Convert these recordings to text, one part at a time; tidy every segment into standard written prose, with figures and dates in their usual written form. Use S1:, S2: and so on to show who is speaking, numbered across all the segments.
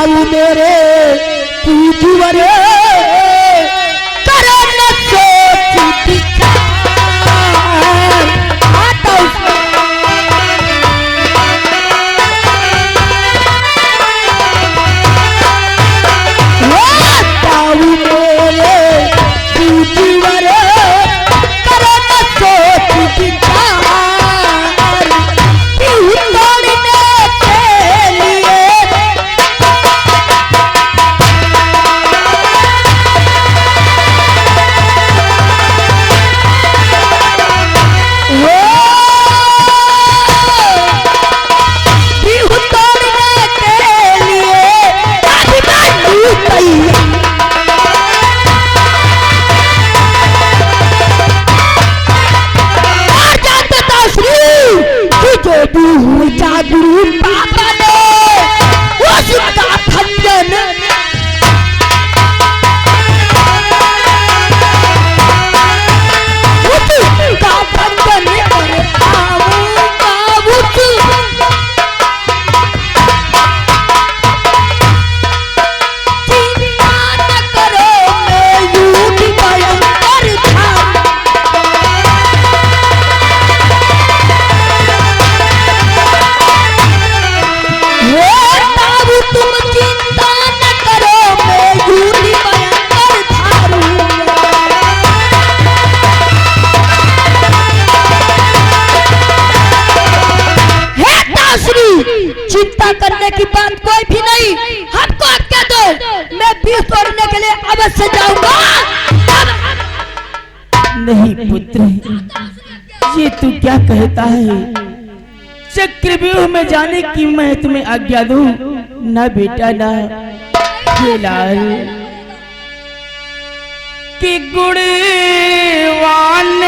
S1: ताऊ मेरे पूजवरे करे न सोच विचार। ताऊ मेरे पूजवरे करे न सोच विचार। जागरू पापा ने उसका खंडन उसका खंडन चिंता न करो मैं युद्ध भयंकर था। तुम चिंता न करो मैं यूं भयंकर धारूंगा। हे ताश्री चिंता करने की बात कोई भी नहीं, हमको आज्ञा दो, मैं विष तोड़ने के लिए अवश्य जाऊंगा।
S2: नहीं पुत्र, ये तू क्या कहता है? चक्रव्यूह में जाने की मैं तुम्हें आज्ञा दूं? ना बेटा ना। लाल कि गुणवान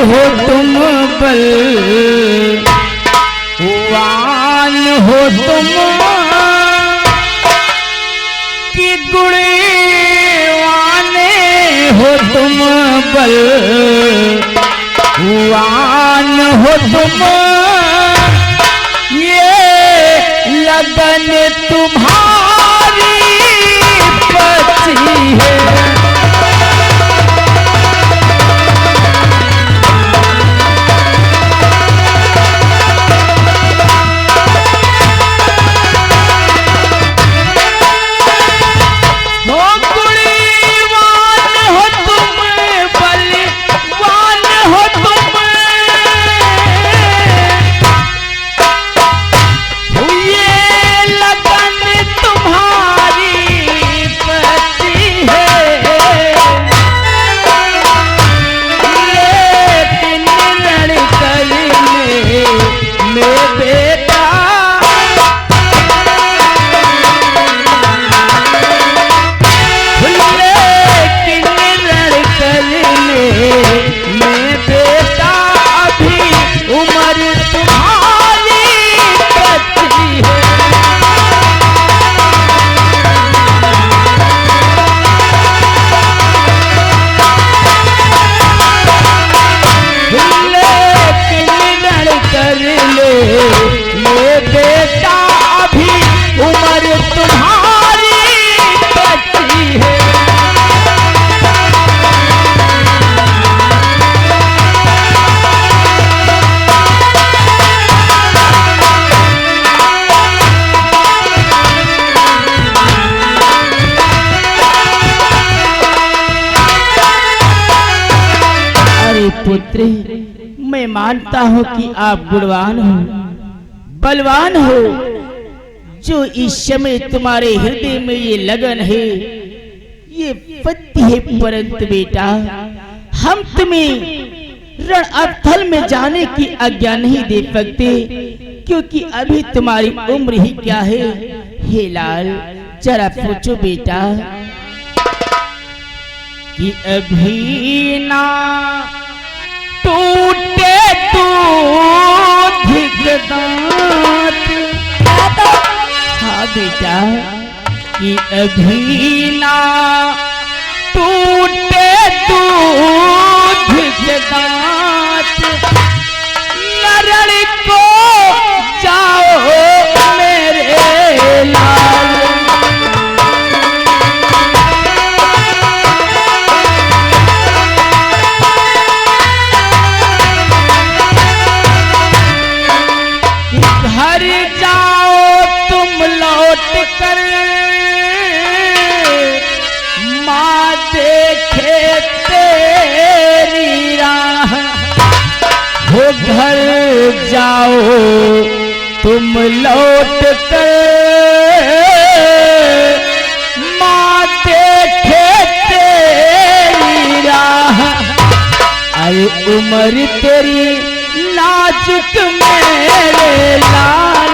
S2: हो तुम, बलवान हो तुम, कि गुणवान हो तुम, बलवान हो तुम, लगन तुम्हारी बची है। पुत्र, मैं मानता हूँ कि आप गुणवान हो, बलवान हो। जो इस समय तुम्हारे हृदय में ये लगन है, ये पत्ती है, परंतु बेटा हम तुम्हें रण अवथल में जाने की आज्ञा नहीं दे सकते, क्योंकि अभी तुम्हारी उम्र ही क्या है। हे लाल, जरा पूछो बेटा कि अभी ना टूटे तू दांत। हाँ बेटा, कि अभी ना टूटे तू दांत, नरण को जाओ मेरे लाल। कर माँ देखे तेरी राह, हो घर जाओ तुम लौट कर माँ देखे तेरी राह। अरे उम्र तेरी नाजुक मेरे लाल,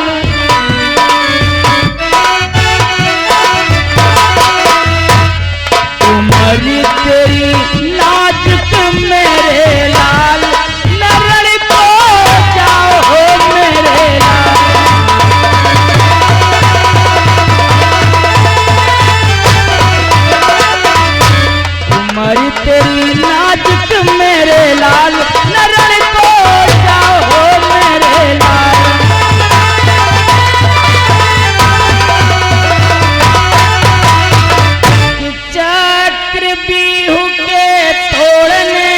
S2: उम्र तेरी नाजुक मेरे लाल, नरण को जाओ मेरे लाल। उम्र तेरी नाजुक मेरे लाल, नरण को जाओ मेरे लाल। चक्रव्यूह के तोड़ने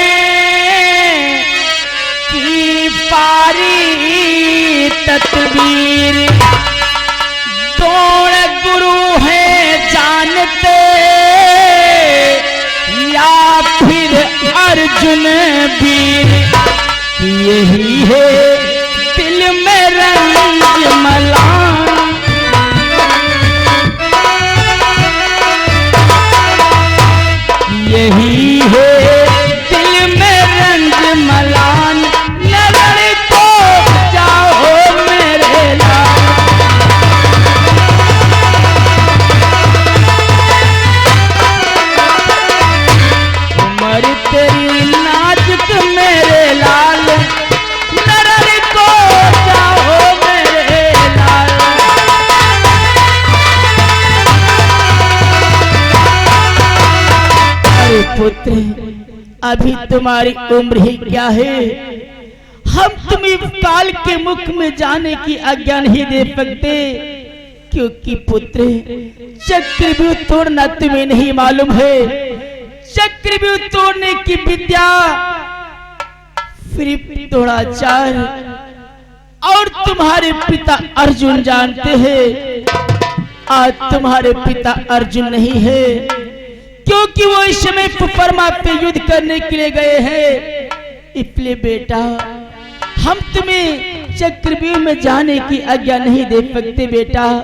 S2: की पारी तदबीर, द्रोण गुरु हैं जानते या फिर अर्जुन वीर, यही है दिल में रंज मलान। यही है दिल में रंज मलान, नरण को जाओ मेरे लाल। उम्र तेरी नाजुक मेरे लाल, नरण को जाओ मेरे लाल। अरे पुत्र, अभी तुम्हारी उम्र ही क्या है, हम तुम्हें काल के मुख में जाने की आज्ञा नहीं दे सकते, क्योंकि पुत्र चक्रव्यूह तोड़ना तुम्हें नहीं मालूम है। चक्रव्यूह तोड़ने की विद्या सिर्फ द्रोणाचार्य और तुम्हारे पिता अर्जुन जानते हैं। आज तुम्हारे पिता अर्जुन नहीं है, क्योंकि वो इस समय परमा पे युद्ध करने के लिए गए हैं। इसलिए बेटा, हम तुम्हें चक्रव्यूह में जाने की आज्ञा नहीं दे सकते बेटा,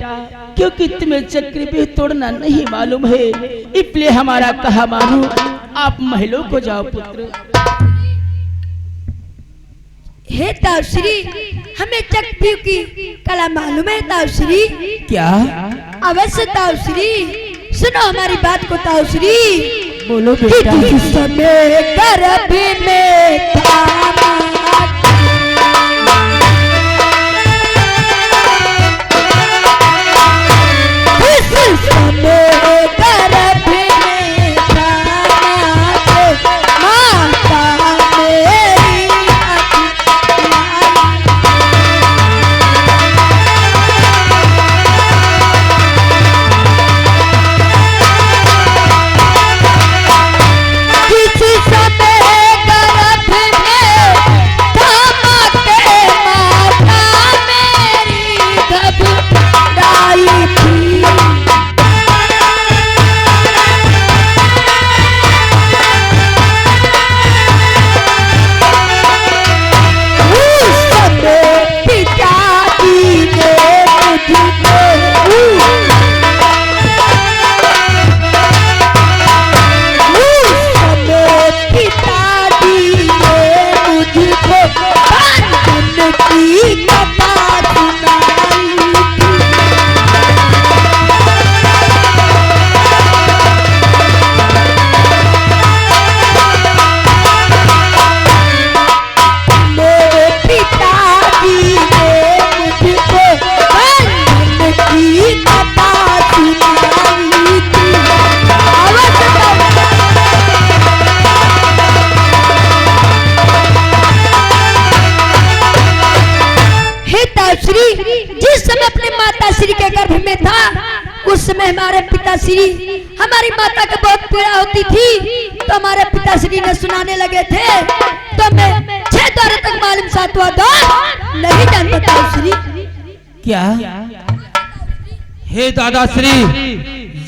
S2: क्योंकि तुम्हें चक्रव्यूह तोड़ना नहीं मालूम है। इसलिए हमारा कहा मानो, आप महलों को जाओ पुत्र।
S1: हे ताऊश्री, हमें चक्रव्यूह की कला मालूम है ताऊश्री।
S2: क्या?
S1: अवश्य ताऊश्री, सुनो हमारी बात को ताऊश्री।
S2: बोलो बेटा।
S1: जिस समय गर्भ में था उस समय हमारे पिताश्री हमारी माता को बहुत पीड़ा होती थी, तो हमारे पिताश्री ने सुनाने लगे थे, तो मैं 6 द्वार तक मालूम 7वां द्वार नहीं जान पाता श्री।
S2: क्या
S3: हे दादा श्री,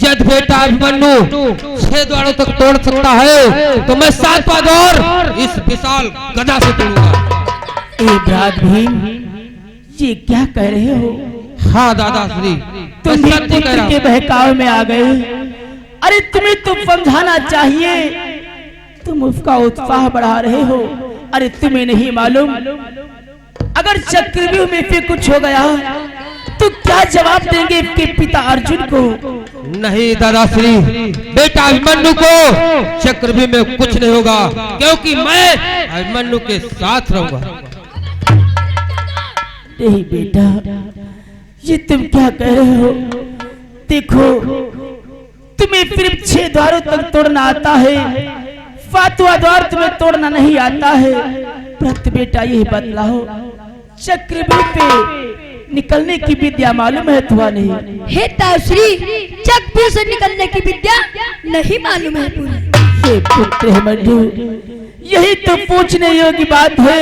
S3: यदि बेटा अभिमन्यु 6 द्वारों तक तोड़ सकता है तो मैं 7वां द्वार इस विशाल गदा से तोड़ूंगा।
S2: ए भ्रात भीम, ये क्या कह रहे हो?
S3: हाँ दादा श्री,
S2: तुम भी पुत्र के बहकावे में आ गए। अरे तुम्हें तो समझाना चाहिए, तुम उसका उत्साह बढ़ा रहे हो। अरे तुम्हें नहीं मालूम, अगर चक्रव्यूह में फिर कुछ हो गया तो क्या जवाब देंगे इसके पिता अर्जुन को?
S3: नहीं दादा श्री, बेटा अभिमन्यु को चक्रव्यूह में कुछ नहीं होगा, क्योंकि मैं अभिमन्यु के साथ रहूंगा।
S2: नहीं बेटा, ये तुम क्या कह रहे हो? देखो, तुम्हें सिर्फ 6 द्वारों तक तोड़ना आता है, 7वां द्वार तुम्हें तोड़ना नहीं आता है। परंतु बेटा यही बतलाओ, चक्रव्यूह पे निकलने की विद्या मालूम है अथवा नहीं?
S1: हे ताश्री, चक्रव्यूह से निकलने की विद्या नहीं मालूम है पूरी।
S2: ये पुत्र है मंडू, यही तो पूछने योग्य बात है।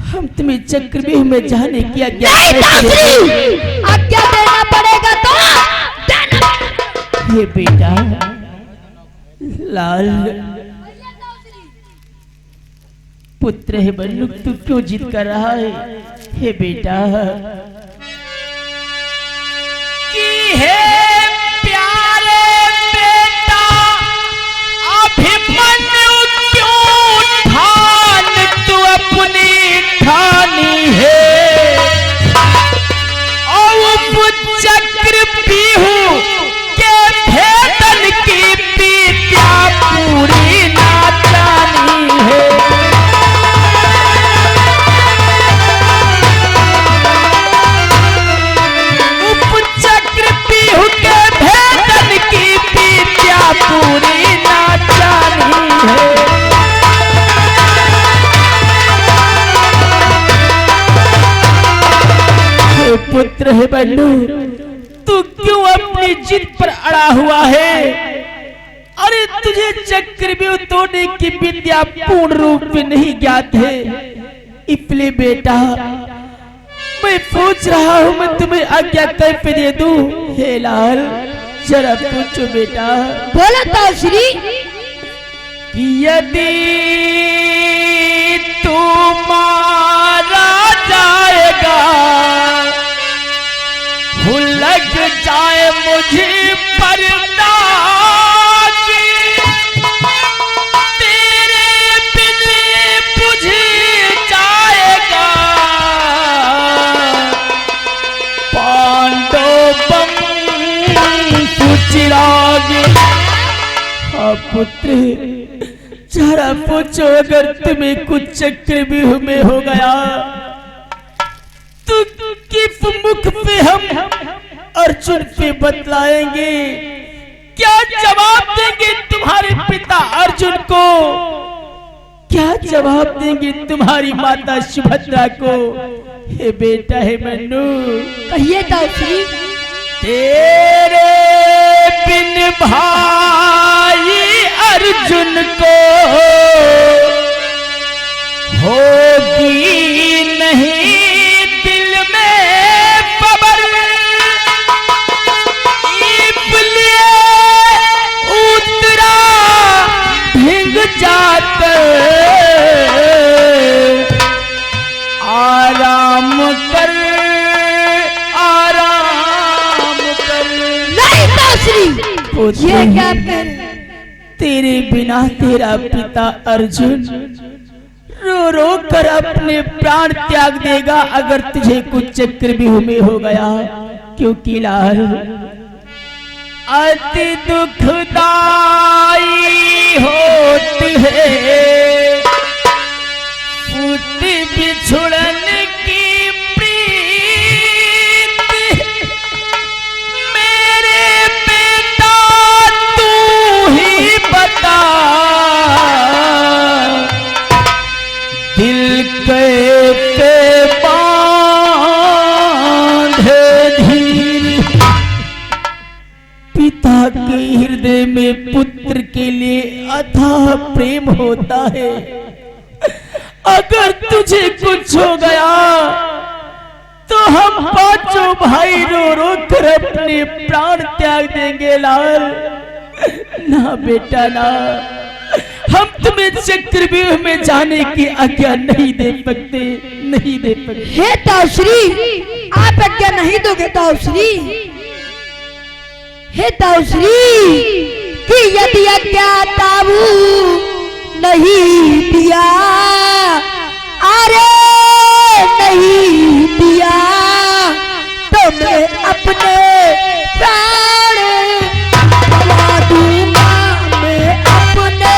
S2: हम तुम्हें चक्रव्यूह में जाने की आज्ञा
S1: आज्ञा देना पड़ेगा तो देना।
S2: ये बेटा लाल पुत्र है बन्नू, तू क्यों जिद कर रहा है? हे बेटा, कि हे प्यारे बेटा अभिमन्यु, क्यों ठान तू अपनी ठानी है? और चक्रव्यूह के भेदन की विद्या पूरी ना जानी है। पूरी ना जानी है। हे पुत्र है बन्नू, तू क्यों अपनी जिद पर अड़ा हुआ है? अरे तुझे चक्रव्यूह तोड़ने की विद्या पूर्ण रूप में नहीं ज्ञात है, इसलिए बेटा मैं सोच रहा हूँ मैं तुम्हें आज्ञा कैसे दे दूं। हे लाल, जरा पूछो बेटा।
S1: बोला ताश्री,
S2: यदि तू मारा जाएगा, लग जाए मुझे पर्दा की, तेरे बिन बुझ जाएगा पांडव चिराग। हाँ पुत्र, जरा पूछो, अगर तुम्हें कुछ चक्रव्यूह में हो गया तो किस मुख पे हम अर्जुन पे बतलाएंगे? क्या जवाब देंगे तुम्हारे पिता अर्जुन को? क्या जवाब देंगे तुम्हारी माता सुभद्रा को? हे बेटा है मन्नू,
S1: कहिए ताश्री।
S2: तेरे बिन भाई अर्जुन को होगी नहीं दिल में खबर, इसलिए उतरा भिंग जात आराम कर,
S1: ये क्या कह रहे?
S2: तेरे बिना तेरा पिता अर्जुन रो रो कर अपने प्राण त्याग देगा अगर तुझे कुछ चक्रव्यूह में हो गया, क्योंकि लाल अति दुखदाई होती है पुत्र बिछुड़न की प्रीत। मेरे बेटा तू ही बता, दिल के बांधे धीर। पिता के हृदय में पुत्र के लिए अथाह प्रेम होता है। अगर तुझे कुछ हो गया तो हम पांचों भाई रो रो कर अपने प्राण त्याग देंगे लाल। ना बेटा ना, हम तुम्हें चक्रव्यूह में जाने की आज्ञा नहीं दे सकते, नहीं दे सकते।
S1: हे ताऊश्री, आप आज्ञा नहीं दोगे ताऊश्री? हे ताऊश्री कि यदि आज्ञा ताऊ नहीं दिया, अरे नहीं दिया, तो मैं अपने प्राण गवा दूंगा। मैं अपने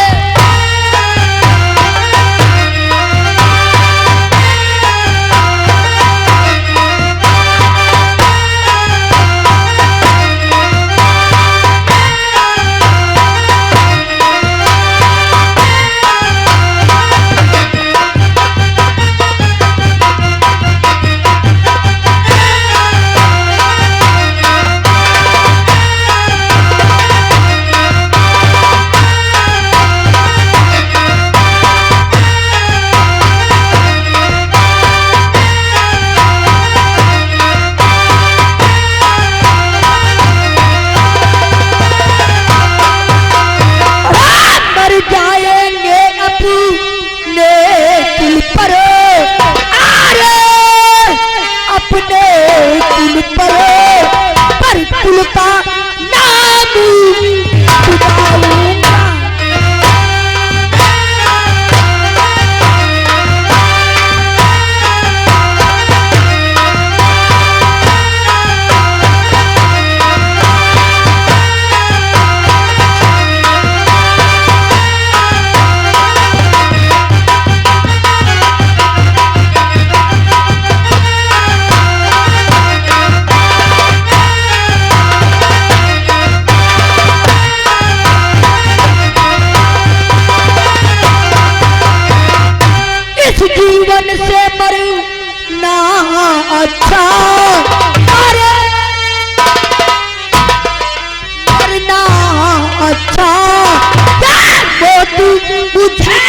S1: जीवन से मरना अच्छा, अरे मरना अच्छा, वो तू मुझे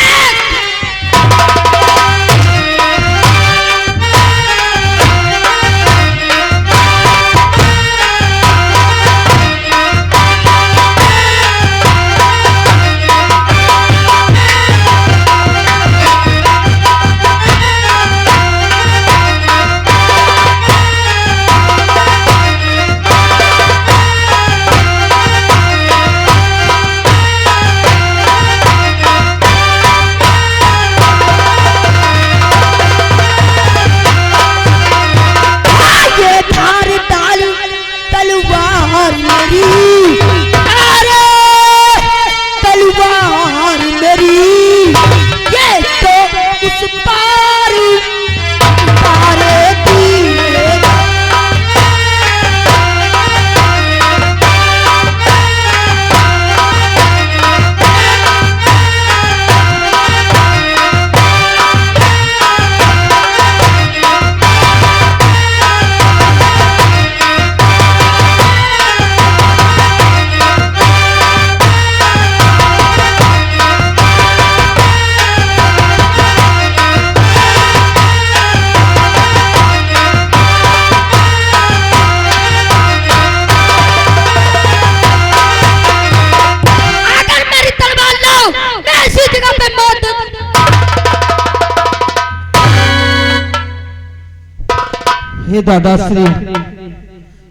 S3: हे दादाश्री,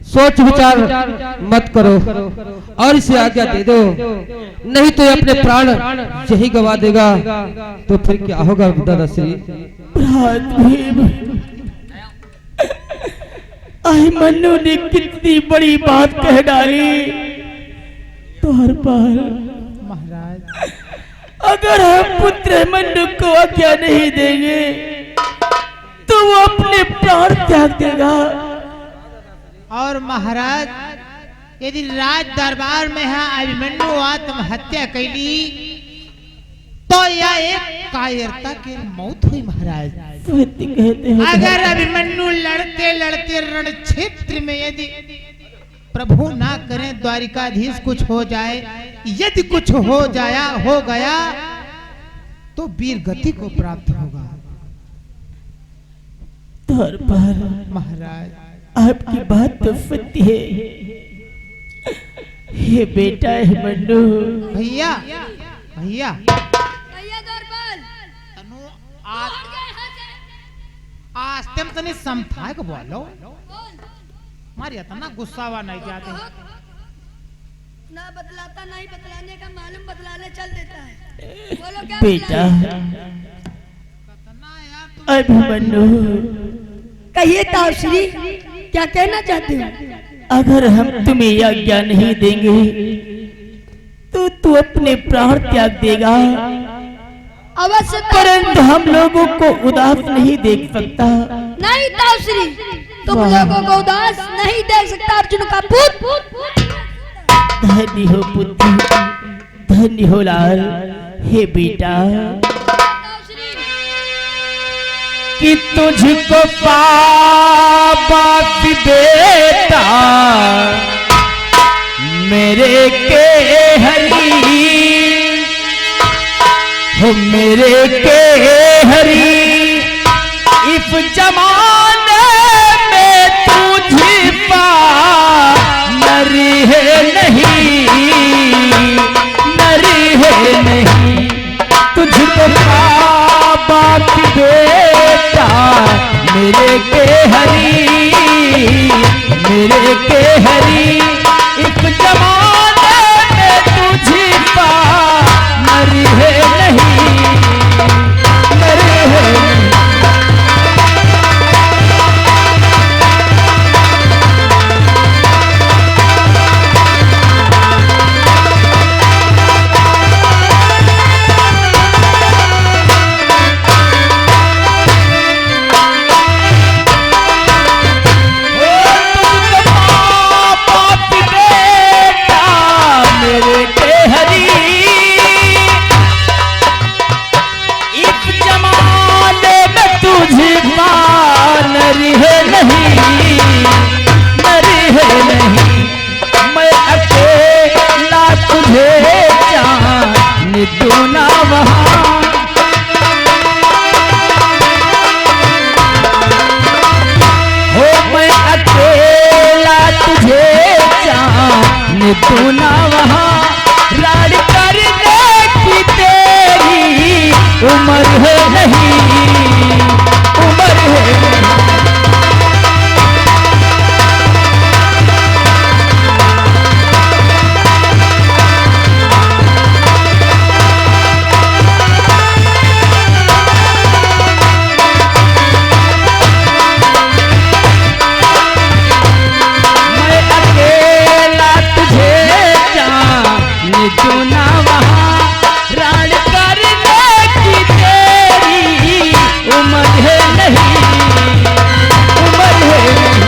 S3: सोच विचार मत करो और इसे आज्ञा दे दो, नहीं तो ये अपने प्राण यही गवा देगा। तो फिर क्या होगा दादाश्री?
S2: अभिमन्यु ने कितनी बड़ी बात कह डाली तोहर पर महाराज। अगर हम पुत्र अभिमन्यु को आज्ञा नहीं देंगे तो वो अपने प्राण त्याग देगा।
S4: और महाराज, यदि राज दरबार में है अभिमन्यु आत्महत्या कैली तो यह एक कायरता की मौत हुई महाराज। अगर अभिमन्यु लड़ते लड़ते रण क्षेत्र में यदि प्रभु ना करें द्वारिकाधीश कुछ हो जाए, यदि कुछ हो गया तो वीर गति को प्राप्त होगा।
S2: पर
S4: महाराज
S2: आपकी बात तो सत्य है। ये बेटा है मन्नू।
S4: भैया भैया
S1: भैया दरबार
S4: तनु आज तुम तने समझाए को बोलो मारिया तना गुस्सावा नहीं जाते
S1: ना बतलाता नहीं, बतलाने का मालूम बतलाने चल देता है। बोलो क्या
S2: बेटा
S4: तना यार
S2: अब मन्नू,
S1: कहिए ताऊश्री, क्या कहना चाहते हो?
S2: अगर हम तुम्हें आज्ञा नहीं देंगे तो तू अपने प्राण त्याग देगा,
S1: अवश्य
S2: परंतु हम लोगों को उदास नहीं देख सकता।
S1: नहीं ताऊश्री, तुम लोगों को उदास नहीं देख सकता। अर्जुन का पुत्र
S2: धन्य हो पुत्र, धन्य हो लाल। हे बेटा कि तुझको पापा बेटा मेरे के हरी हो, मेरे के हरी इस जमाने में तुझे पा नरी है नहीं, नरी है नहीं। तुझको पापा बेटा मेरे के हरी, मेरे के हरी इस जमाने में तुझे पा नरी है नहीं, नरी है नहीं। तू ना वहाँ राज करने की तेरी उम्र है नहीं, उम्र है नहीं। तू ना वहाँ राज करने की तेरी उम्र है नहीं, उम्र है नहीं।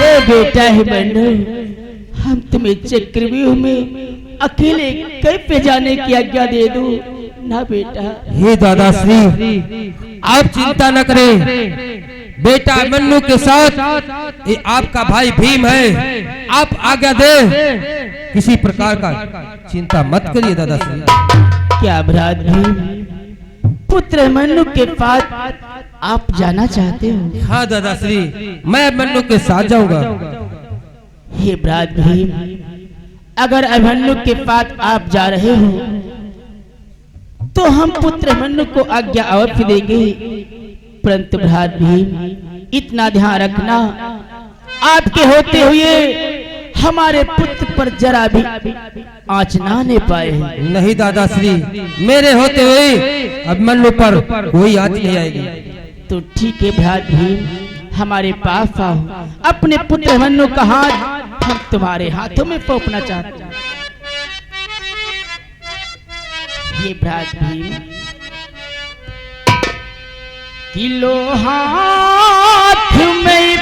S2: ए बेटा है बंधु, हम तुम्हें चक्रव्यूह में अकेले कैसे जाने की आज्ञा दे दूं ना बेटा।
S3: हे दादाश्री, आप चिंता न करें, बेटा मन्नू के साथ ये आपका भाई भीम है, आप आज्ञा दे, किसी प्रकार का चिंता मत करिए दादाश्री।
S2: क्या भ्रात भीम पुत्र मन्नू के पास आप जाना चाहते हो?
S3: हाँ दादाश्री, मैं मन्नू के साथ जाऊंगा।
S2: हे भ्रात भीम, अगर अभिमन्यु के पास आप जा रहे हो तो हम पुत्र मन्नू को आज्ञा अवश्य देंगे, परंतु भ्रात भीम इतना ध्यान रखना, आपके होते हुए हमारे पुत्र पर जरा भी आँच ना आने पाए।
S3: नहीं दादाश्री, मेरे होते हुए अभिमन्यु पर कोई आँच नहीं आएगी।
S2: तो ठीक है भ्रात भीम, हमारे पास आओ, अपने पुत्र अभिमन्यु का हाथ हम तुम्हारे हाथों में सौंपना चाहते हैं। ये भ्रात भीम किलो हाथ में